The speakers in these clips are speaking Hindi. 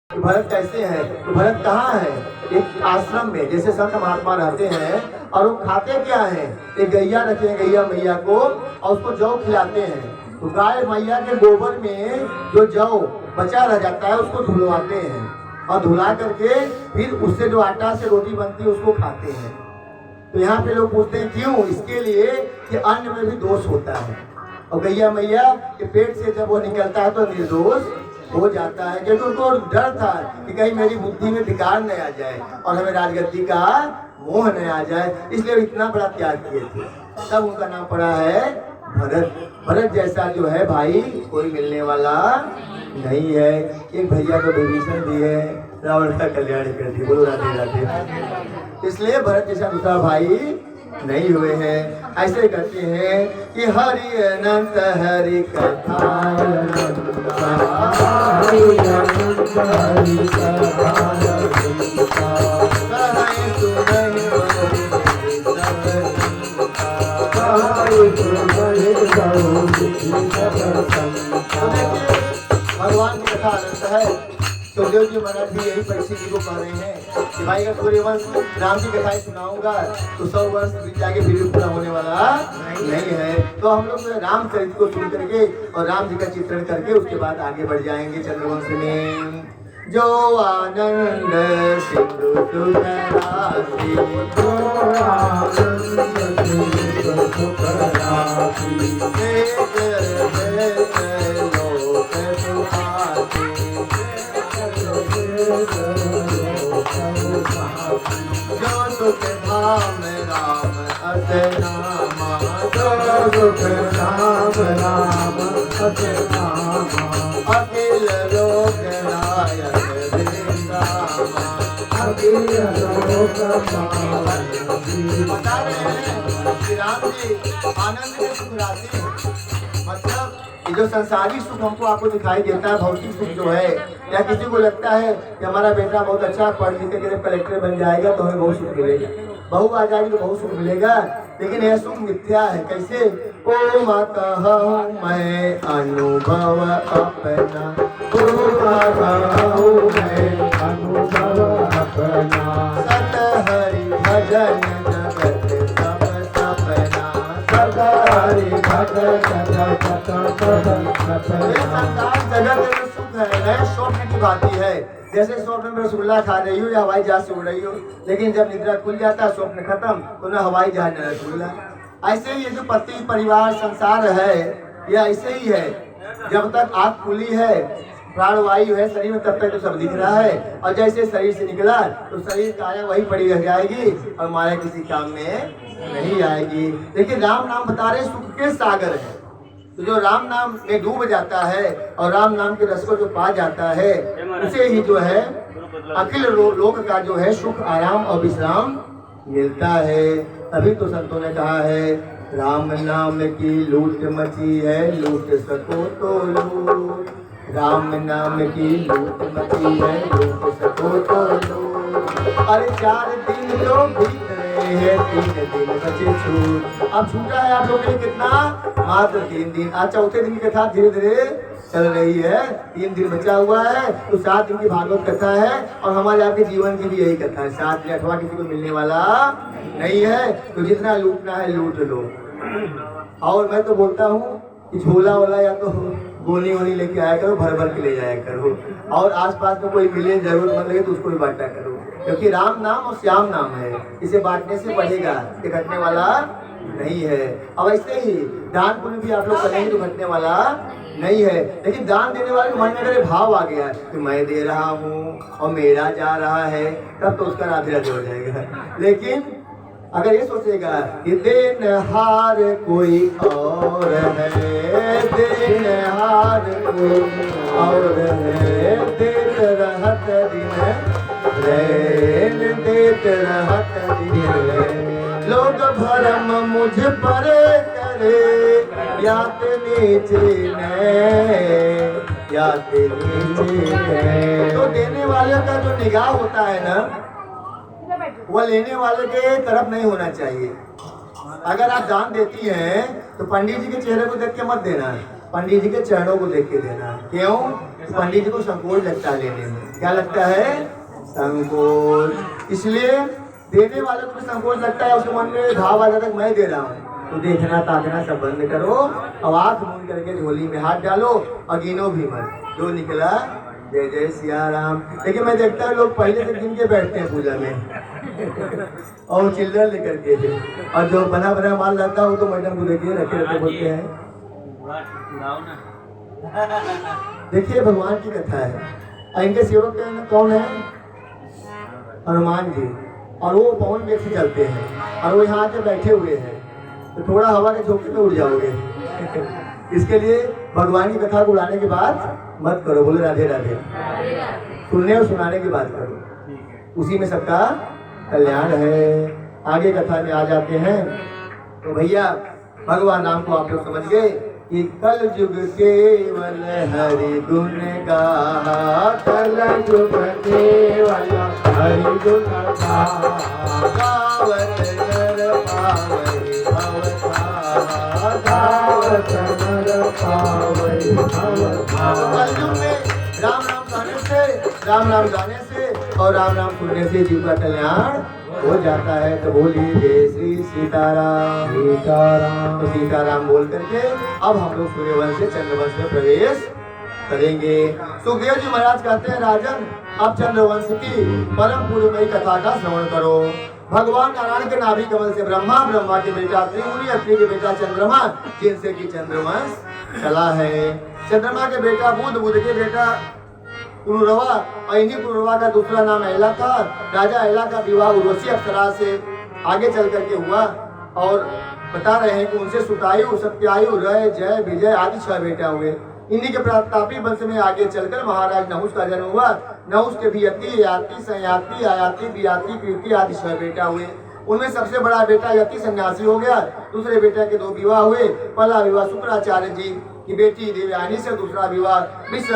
तो भरत कैसे है, तो भरत कहाँ है, एक आश्रम में जैसे संत महात्मा रहते हैं। और वो खाते क्या है, एक गैया रखे हैं, गैया मैया को, और उसको जौ खिलाते हैं। तो गाय मैया के गोबर में जो जौ बचा रह जाता है उसको धुलवाते हैं, और धुला करके फिर उससे जो आटा से रोटी बनती है उसको खाते हैं। तो यहाँ पे लोग पूछते हैं क्यों, इसके लिए कि अन्न में भी दोष होता है, और गैया मैया के पेट से जब वो निकलता है तो निर्दोष हो जाता है। क्योंकि उनको डर था कि कहीं मेरी बुद्धि में विकार न आ जाए और हमें राजगद्दी का मोह न आ जाए, इसलिए इतना बड़ा त्याग किए थे। तब उनका नाम पड़ा है भरत। भरत जैसा जो है भाई कोई मिलने वाला नहीं है। एक भैया को विभीषण भी है, रावण का कल्याण कर दी, बोलो राधे राधे। इसलिए भरत जैसा दूसरा भाई नहीं हुए हैं। ऐसे कहते हैं कि हरि अनंत हरि कथा, भगवान की कथा अनंत है। सुखदेव जी महाराज भी यही परिस्थिति को कह रहे हैं कि भाई अगर सूर्यवंश राम की कथाएं सुनाऊंगा तो 100 वर्ष बीत जाके फिर भी पूरा होने वाला नहीं है। तो हम लोग रामचरित को सुन करके और राम जी का चित्रण करके उसके बाद आगे बढ़ जाएंगे चंद्रवंश में। जो आनंद सिंधु सुख राशि, जो आनंद सिंधु सुख राशि, लोक सुखासी, जो सुख धाम राम असनामा, जो सुख धाम राम असनामा, अखिल लोक नायक वृंदामा, अखिल लोक बता रहे हैं कि राम जी आनंद के सुख राशि, मतलब ये जो संसारी सुख हमको आपको दिखाई देता है, भौतिक सुख जो है, या किसी को लगता है कि हमारा बेटा बहुत अच्छा पढ़ लिख के जब कलेक्टर बन जाएगा तो हमें बहुत सुख मिलेगा, बहू आ जाएगी तो बहुत सुख मिलेगा, लेकिन यह सुख मिथ्या है। कैसे? ओ माता मैं अनुभव अपना, ओ माता मैं अनुभव अपना, सत हरि भजन जगत सब सपना, सत हरि भजन जगत सब सपना। जगत में सुख है, स्वप्न की बात है। जैसे स्वप्न में रसगुल्ला खा रही हो या हवाई जहाज से उड़ रही हो, लेकिन जब निद्रा खुल जाता है स्वप्न खत्म, तो न हवाई जहाज न रसगुल्ला। ऐसे ही ये जो पति परिवार संसार है यह ऐसे ही है। जब तक आँख खुली है, प्राणवायु है शरीर में, तब तक तो सब दिख रहा है, और जैसे शरीर से निकला तो शरीर काया वही पड़ी रह जाएगी और माया किसी काम में नहीं आएगी। लेकिन राम नाम बता रहे सुख के सागर है। तो जो राम नाम में डूब जाता है और राम नाम के रस को जो पा जाता है, उसे ही जो है अखिल लोक का जो है सुख आराम और विश्राम मिलता है। तभी तो संतों ने कहा है राम नाम की लूट मची है, लूट सको तो लूट, राम नाम की लूट मची है, लूट सको तो लूट। अरे 4 दिन तो बीत रहे हैं, 3 दिन बचे छूट। अब छूटा है आप लोगों के लिए कितना? मात्र 3 दिन। आज चौथे दिन की कथा धीरे धीरे चल रही है, 3 दिन बचा हुआ है, तो 7 दिन की भागवत कथा है, और हमारे आपके जीवन की भी यही कथा है। 7 दिन 8वां किसी को मिलने वाला नहीं है, तो जितना लूटना है लूट लो। और मैं तो बोलता हूँ कि झोला वाला या तो गोली वोली लेके आया करो, भर भर के ले जाया करो, और आसपास में कोई मिले जरूरतमंद लगे तो उसको भी बांटा करो, क्योंकि राम नाम और श्याम नाम है, इसे बांटने से बढ़ेगा, ये घटने वाला नहीं है। अब ऐसे ही दान पुण्य भी आप लोग करेंगे तो घटने वाला नहीं है। लेकिन दान देने वाले मन में अगर भाव आ गया कि मैं दे रहा हूँ और मेरा जा रहा है, तब तो उसका राधे राधे हो जाएगा। लेकिन अगर ये सोचेगा कि देनहार कोई और है, देनहार कोई और है, देत रहत दिन रैन, देत रहत दिन रैन, लोग भरम मुझ पर करे, यात नीचे ने, यात नीचे ने। तो देने वाले का जो निगाह होता है ना, वह लेने वाले के तरफ नहीं होना चाहिए। अगर आप दान देती हैं तो पंडित जी के चेहरे को देख के मत देना, पंडित जी के चरणों को देख के देना। क्यों? पंडित जी को संकोच लगता है लेने में। क्या लगता है? संकोच। इसलिए देने वाले को भी संकोच लगता है, उसके मन में भाव आ जाता है मैं दे रहा हूँ। तो देखना ताकना सब बंद करो, अब आँख मूंद करके झोली में हाथ डालो और गिनो भी मत। जो निकला जय जय सिया राम। लेकिन मैं देखता हूँ लोग पहले से गिन के बैठते हैं पूजा में और चिल्ड्रन लेकर के, और जो बना बना माल रहता है वो तो मैडम को देखिए रखे रखे बोलते हैं। देखिए भगवान की कथा है, और इनके सेवक कौन है? हनुमान जी। और वो पवन वेग से चलते हैं और वो यहाँ आके बैठे हुए हैं, तो थोड़ा हवा के झोंके में उड़ जाओगे। इसके लिए भगवान की कथा को उड़ाने की बात मत करो। बोले राधे राधे। सुनने और सुनाने की बात करो, उसी में सबका कल्याण है। आगे कथा में आ जाते हैं। तो भैया भगवान नाम को आप लोग समझ गए कि कल युग केवल हरि गुण गाहा, कल युग केवल हरि गुण गाहा, गावत नर पावै भवताहा, गावत नर पावै भवताहा। कल युग में राम नाम गाने से, राम नाम गाने से और राम नाम सुनने से जीव का कल्याण हो जाता है। तो बोलिए जय श्री सीताराम। सीताराम। तो सीताराम बोल करके अब हम लोग सूर्यवंश से चंद्रवंश में प्रवेश करेंगे। सुखदेव जी महाराज कहते हैं राजन अब चंद्रवंश की परम पूर्वमयी कथा का श्रवण करो। भगवान नारायण के नाभि कमल से ब्रह्मा, ब्रह्मा के बेटा त्रिमुनि, अत्रि के बेटा चंद्रमा, जिनसे की चंद्रवंश चला है। चंद्रमा के बेटा बुध, बुध के बेटा पुरुरवा, और इन्हीं पुरुरवा का दूसरा नाम एला था। राजा एला का विवाह उर्वशी अप्सरा से आगे चल करके हुआ, और बता रहे हैं कि उनसे सुतायु, सत्यायु, रय, जय, विजय आदि 6 बेटा हुए। इन्हीं के प्रतापी वंश में आगे चलकर महाराज नहुष का जन्म हुआ। नहुष के यति, याति, संयाति, आयाति, बियाति, कीर्ति आदि 6 बेटा हुए। उनमें सबसे बड़ा बेटा यति सन्यासी हो गया। दूसरे बेटे के 2 विवाह हुए। पहला विवाह शुक्राचार्य जी की बेटी देवयानी से, दूसरा विवाह विश्व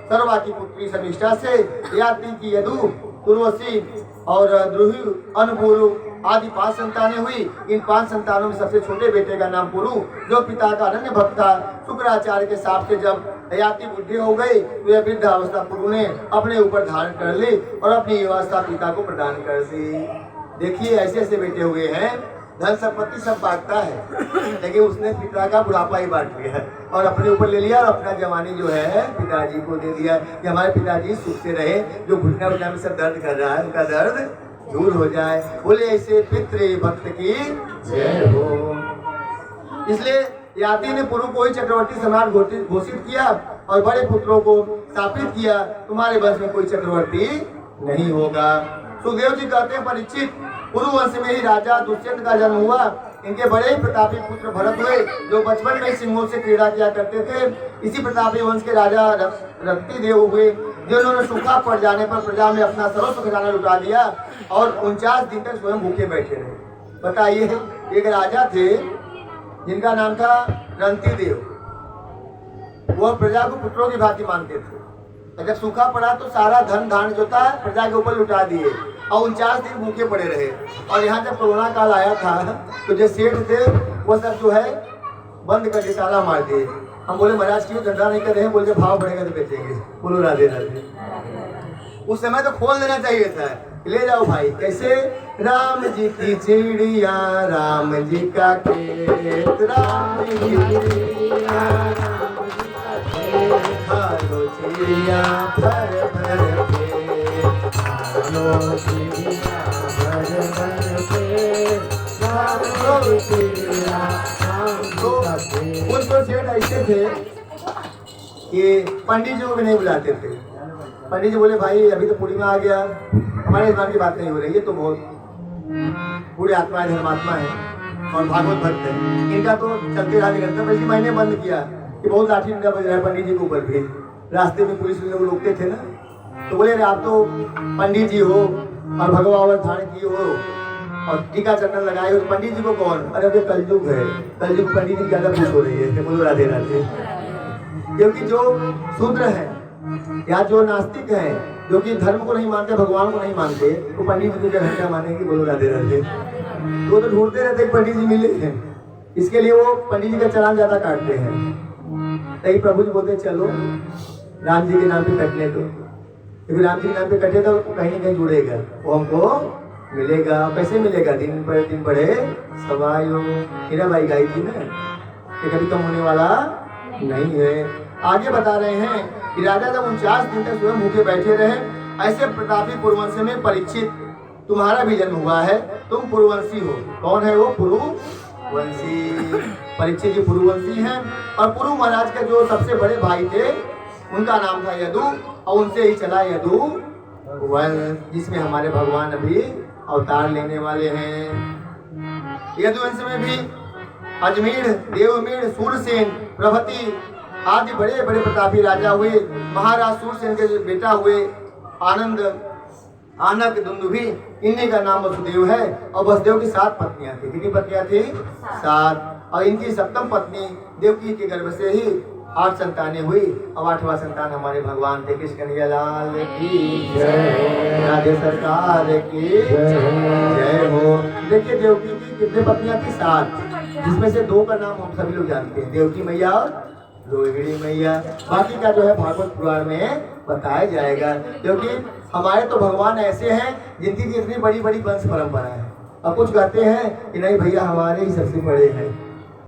सर्वा की पुत्री शर्मिष्ठा से, याति की यदु, उर्वशी और द्रुहि, अनुपुरु आदि 5 संतानें हुई। इन 5 संतानों में सबसे छोटे बेटे का नाम पुरु, जो पिता का अनन्य भक्त था। शुक्राचार्य के साथ से जब याति बुद्धि हो गई तो यह वृद्धावस्था पुरु ने अपने ऊपर धारण कर ली और अपनी अवस्था पिता को प्रदान कर दी। देखिए ऐसे ऐसे बेटे हुए हैं, धन संपत्ति सब बांटता है, लेकिन उसने पिता का बुढ़ापा ही बांट लिया और अपने ऊपर ले लिया और अपना जवानी जो है पिताजी को दे दिया कि हमारे पिताजी सुख से रहे। जो घुटना उठना में सब दर्द कर रहा है उनका दर्द दूर हो जाए। बोले ऐसे पितृ भक्त की जय हो। इसलिए याति ने पुरु को ही चक्रवर्ती सम्राट घोषित किया और बड़े पुत्रों को स्थापित किया, तुम्हारे वंश में कोई चक्रवर्ती नहीं होगा। सुखदेव जी कहते हैं परीक्षित, पुरु वंश में ही राजा दुष्यंत का जन्म हुआ। इनके बड़े ही प्रतापी पुत्र भरत हुए, जो बचपन में सिंहों से क्रीड़ा किया करते थे। इसी प्रतापी वंश के राजा रक्ति देव हुए, जिन्होंने सूखा पड़ जाने पर प्रजा में अपना सर्वस्व खजाना लुटा दिया और 49 दिन तक स्वयं भूखे बैठे रहे। बताइए, एक राजा थे जिनका नाम था रंती देव। वह प्रजा को पुत्रों की भांति मानते थे। जब सूखा पड़ा तो सारा धन धान जो था प्रजा के ऊपर लुटा दिए और 49 दिन भूखे पड़े रहे। और यहाँ जब कोरोना काल आया था तो जो सेठ थे वो सब जो है बंद करके ताला मार दिए। हम बोले महाराज क्यों धंधा नहीं कर रहे हैं? बोले भाव बढ़ेगा तो बेचेंगे। बोलो राधे राधे। उस समय तो खोल देना चाहिए था, ले जाओ भाई। कैसे? राम जी की चिड़िया, राम जी का खेत, राम जी की चिड़िया, खालो चिड़िया भर भर के, खालो चिड़िया भर भर के, खालो चिड़िया। कुछ सेठ ऐसे थे कि पंडित जी को भी नहीं बुलाते थे। पंडित जी बोले भाई अभी तो पूर्णिमा आ गया, हमारे इस की बात नहीं हो रही है, तो बहुत पूरे आत्मा है, धर्मात्मा है और भागवत भक्त है, इनका तो चलते रहा निरंतर। इसी महीने बंद किया कि बहुत लाठी डंडा बज रहा है पंडित जी के ऊपर भी। रास्ते में पुलिस लोग रोकते थे ना, तो बोले आप तो पंडित जी हो और भगवान धारण किए हो और टीका चंदन लगाए हो, तो पंडित जी को कौन? अरे अभी कलयुग है, कलयुग पंडित जी ज्यादा खुश हो रही है। बोलो राधे राधे। क्योंकि जो शूद्र है या जो नास्तिक है, जो कि धर्म को नहीं मानते, भगवान को नहीं मानते, तो पंडित जी को घंटा मानेंगे। बोलो राधे राधे। वो तो ढूंढते रहते पंडित जी मिले हैं, इसके लिए वो पंडित जी का चालान ज्यादा काटते हैं। तभी प्रभु जी बोलते चलो राम जी के नाम पे कटने दो, क्योंकि राम जी के नाम पे कटे तो कहीं ना कहीं जुड़ेगा, वो हमको मिलेगा। कैसे मिलेगा? दिन पढ़े सवायो। हीराबाई गाई थी ना, ये कभी कम होने वाला नहीं है। आगे बता रहे हैं कि राजा जब 49 दिन तक स्वयं भूखे बैठे रहे, ऐसे प्रतापी पुरुवंश में परीक्षित तुम्हारा भी जन्म हुआ है, तुम पुरुवंशी हो। कौन है वो? पुरुवंशी। परीक्षित जी पुरुवंशी हैं। और पुरु महाराज के जो सबसे बड़े भाई थे उनका नाम था यदु, और उनसे ही चला यदु वंश, जिसमें हमारे भगवान अभी अवतार लेने वाले हैं। यदु वंश में भी अजमेर, देवमेर, सूरसेन प्रभृति आदि बड़े बड़े प्रतापी राजा हुए। महाराज सूरसेन के जो बेटा हुए आनंद, आनक, दुंदुभी, इन्हीं का नाम वसुदेव है। और वसुदेव की 7 पत्नियां थी। कितनी पत्नियां थी? 7। और इनकी 7वीं पत्नी देवकी के गर्भ से ही 8 संतानें हुई। और 8वां संतान हमारे भगवान थे। कृष्ण कन्हैया लाल की जय, राधे सरकार की जय हो। देखिए देवकी की कितनी पत्नियां थी? 7, जिसमें से 2 का नाम हम सभी लोग जानते हैं, देवकी मैया और रोहिणी मैया। बाकी का जो है भागवत पुराण में बताया जाएगा, क्योंकि हमारे तो भगवान ऐसे हैं जिनकी इतनी बड़ी बड़ी वंश परंपरा है। अब कुछ कहते हैं कि नहीं भैया हमारे ही सबसे बड़े हैं,